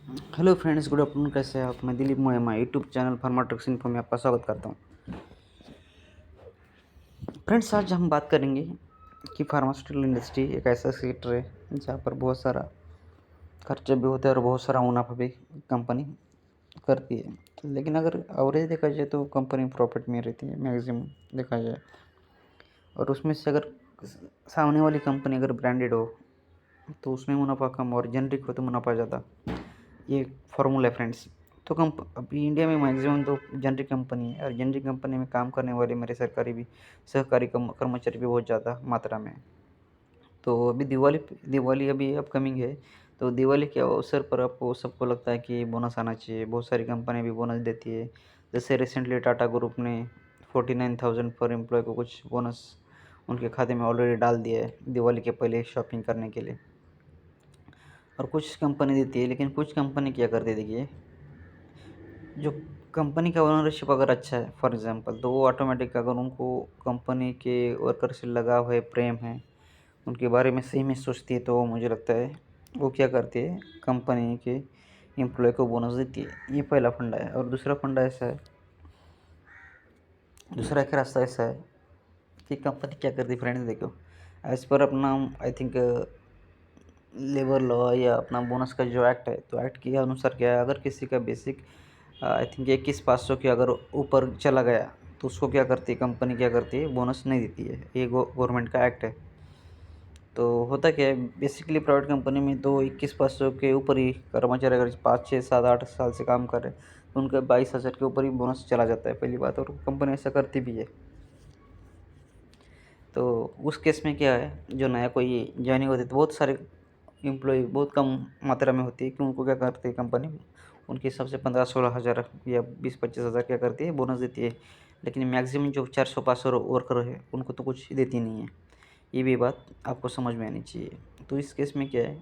Hello friends, good afternoon. कैसे हैं आप? मैं Dilip Moyma YouTube channel Pharma Trucks Info में आपका स्वागत करता हूं। फ्रेंड्स, आज हम बात करेंगे कि फार्मास्यूटिकल इंडस्ट्री एक ऐसा सेक्टर है जहां पर बहुत सारा खर्चे भी होते हैं और बहुत सारा मुनाफा भी कंपनी करती है। लेकिन अगर एवरेज देखा जाए तो कंपनी प्रॉफिट में रहती है मैक्सिमम देखा जाए। और उसमें से अगर सामने वाली कंपनी अगर ब्रांडेड हो तो उसमें मुनाफा कम और जेनरिक हो तो मुनाफा ज़्यादा। ये फार्मूला है फ्रेंड्स। तो अभी इंडिया में मैक्सिमम तो जेनरिक कंपनी है और जेनरिक कंपनी में काम करने वाले मेरे सहकारी कर्मचारी भी बहुत ज़्यादा मात्रा में है। तो अभी दिवाली अभी अपकमिंग है। तो दिवाली के अवसर पर आपको सबको लगता है कि बोनस आना चाहिए। बहुत सारी कंपनी भी बोनस देती है। जैसे रिसेंटली टाटा ग्रुप ने 49,000 पर एम्प्लॉय को कुछ बोनस उनके खाते में ऑलरेडी डाल दिया है दिवाली के पहले शॉपिंग करने के लिए। और कुछ कंपनी देती है, लेकिन कुछ कंपनी क्या करती है देखिए, जो कंपनी का ओनरशिप अगर अच्छा है फॉर एग्जांपल, तो वो ऑटोमेटिक अगर उनको कंपनी के वर्कर से लगाव है, प्रेम है, उनके बारे में सही में सोचती है, तो मुझे लगता है वो क्या करती है, कंपनी के एम्प्लॉय को बोनस देती है। ये पहला फंडा है। और दूसरा एक रास्ता ऐसा है कि कंपनी क्या करती है फ्रेंड्स, देखो, एज़ पर अपना आई थिंक लेबर लॉ या अपना बोनस का जो एक्ट है, तो एक्ट के अनुसार क्या है, अगर किसी का बेसिक आई थिंक 21,500 के अगर ऊपर चला गया तो उसको क्या करती है, कंपनी क्या करती है, बोनस नहीं देती है। ये गवर्नमेंट का एक्ट है। तो होता क्या है, बेसिकली प्राइवेट कंपनी में तो 21,500 के ऊपर ही कर्मचारी अगर 5 6 7 8 साल से काम कर रहे हैं तो उनका 22,000 के ऊपर ही बोनस चला जाता है, पहली बात। और कंपनी ऐसा करती भी है। तो उस केस में क्या है, जो नया कोई ज्वाइनिंग होती है तो बहुत सारे एम्प्लॉय बहुत कम मात्रा में होती है कि उनको क्या करती है कंपनी, उनके हिसाब से 15-16 हज़ार या 20-25 हज़ार क्या करती है, बोनस देती है। लेकिन मैक्सिमम जो 400-500 वर्कर है उनको तो कुछ देती नहीं है। ये भी बात आपको समझ में आनी चाहिए। तो इस केस में क्या है,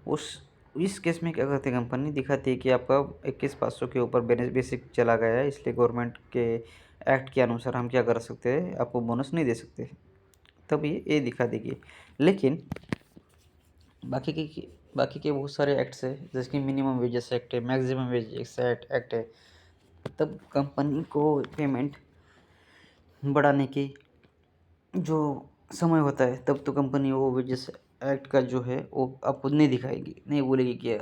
उस इस केस में क्या करती है, कंपनी दिखाती है कि आपका 21,500 के ऊपर बेसिक चला गया है, इसलिए गवर्नमेंट के एक्ट के अनुसार हम क्या कर सकते हैं, आपको बोनस नहीं दे सकते। तब ये दिखा देगी। लेकिन बाकी के बाकी के बहुत सारे एक्ट्स है, जैसे कि मिनिमम वेजेस एक्ट है, मैक्सिमम वेज एक्ट है। तब कंपनी को पेमेंट बढ़ाने की जो समय होता है, तब तो कंपनी वो वेजेस एक्ट का जो है वो आपको नहीं दिखाएगी, नहीं बोलेगी कि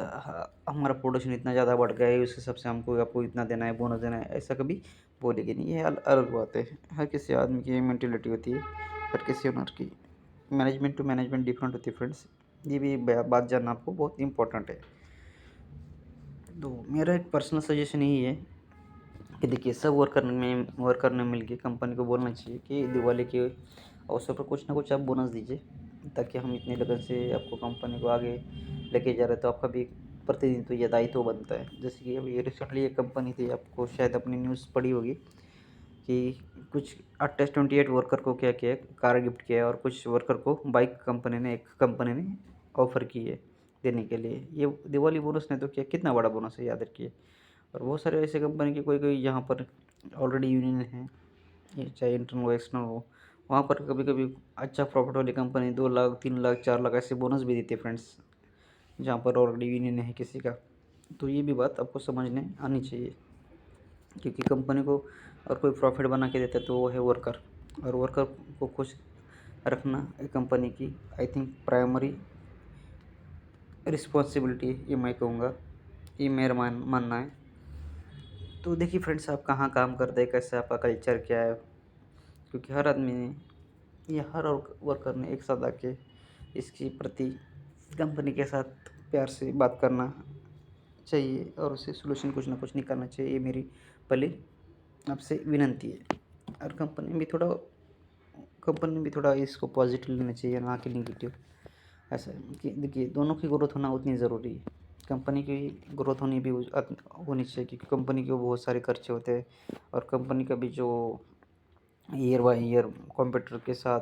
हमारा प्रोडक्शन इतना ज़्यादा बढ़ गया है, उस हिसाब से हमको आपको इतना देना है, बोनस देना है, ऐसा कभी बोलेगी नहीं। ये अलग बात है। हर किसी आदमी की मेंटेलिटी होती है, हर किसी ओनर की मैनेजमेंट टू मैनेजमेंट डिफरेंट होती है फ्रेंड्स। ये भी बात जानना आपको बहुत इंपॉर्टेंट है। तो मेरा एक पर्सनल सजेशन यही है कि देखिए, सब वर्कर ने मिल के कंपनी को बोलना चाहिए कि दिवाली के अवसर पर कुछ ना कुछ आप बोनस दीजिए, ताकि हम इतने लगन से आपको कंपनी को आगे लेके जा रहे हैं, तो आपका भी प्रतिदिन तो ये दायित्व बनता है। जैसे कि अभी रिसेंटली एक कंपनी थी, आपको शायद अपनी न्यूज़ पढ़ी होगी कि कुछ 28 वर्कर को क्या किया, कार गिफ्ट किया है, और कुछ वर्कर को बाइक एक कंपनी ने ऑफ़र की है देने के लिए। ये दिवाली बोनस ने तो क्या, कितना बड़ा बोनस है, याद रखिए। और बहुत सारे ऐसे कंपनी के कोई यहाँ पर ऑलरेडी यूनियन है, ये चाहे इंटरनल हो एक्सटर्नल हो, वहाँ पर कभी कभी अच्छा प्रॉफिट वाली कंपनी 2 लाख 3 लाख 4 लाख ऐसे बोनस भी देती है फ्रेंड्स, जहाँ पर ऑलरेडी यूनियन है किसी का। तो ये भी बात आपको समझने आनी चाहिए, क्योंकि कंपनी को और कोई प्रॉफिट बना के देता है तो वो है वर्कर। और वर्कर को खुश रखना एक कंपनी की आई थिंक प्राइमरी रिस्पॉन्सिबिलिटी, ये मैं कहूँगा, ये मेरा मानना है। तो देखिए फ्रेंड्स, आप कहाँ काम करते हैं, कैसा आपका कल्चर क्या है, क्योंकि हर आदमी ने या हर वर्कर ने एक साथ आके इसकी प्रति कंपनी के साथ प्यार से बात करना चाहिए और उसे सोल्यूशन कुछ ना कुछ निकालना चाहिए। ये मेरी पहली आपसे विनंती है। और कंपनी भी थोड़ा इसको पॉजिटिव लेना चाहिए, ना कि निगेटिव। ऐसा है कि देखिए, दोनों की ग्रोथ होना उतनी ज़रूरी है। कंपनी की ग्रोथ होनी चाहिए, क्योंकि कंपनी के बहुत सारे खर्चे होते हैं। और कंपनी का भी जो ईयर बाय ईयर कंप्यूटर के साथ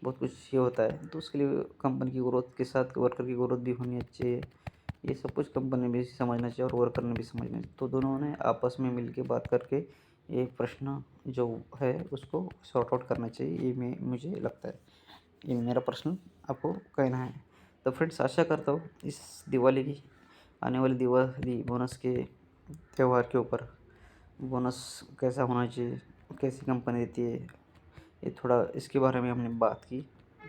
बहुत कुछ ये होता है, तो उसके लिए कंपनी की ग्रोथ के साथ वर्कर की ग्रोथ भी होनी चाहिए। ये सब कुछ कंपनी भी समझना चाहिए और वर्कर ने भी समझना चाहिए। तो दोनों ने आपस में मिल के बात करके ये प्रश्न जो है उसको सॉर्ट आउट करना चाहिए, ये मुझे लगता है। ये मेरा पर्सनल आपको कहना है। तो फ्रेंड्स, आशा करता हूँ इस दिवाली की आने वाले दिवाली बोनस के त्यौहार के ऊपर बोनस कैसा होना चाहिए, कैसी कंपनी देती है, ये थोड़ा इसके बारे में हमने बात की।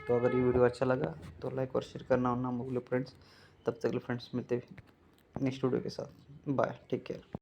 तो अगर ये वीडियो अच्छा लगा तो लाइक और शेयर करना ना भूलो फ्रेंड्स। तब तक के लिए फ्रेंड्स मिलते हैं नेक्स्ट वीडियो के साथ। Bye, take care.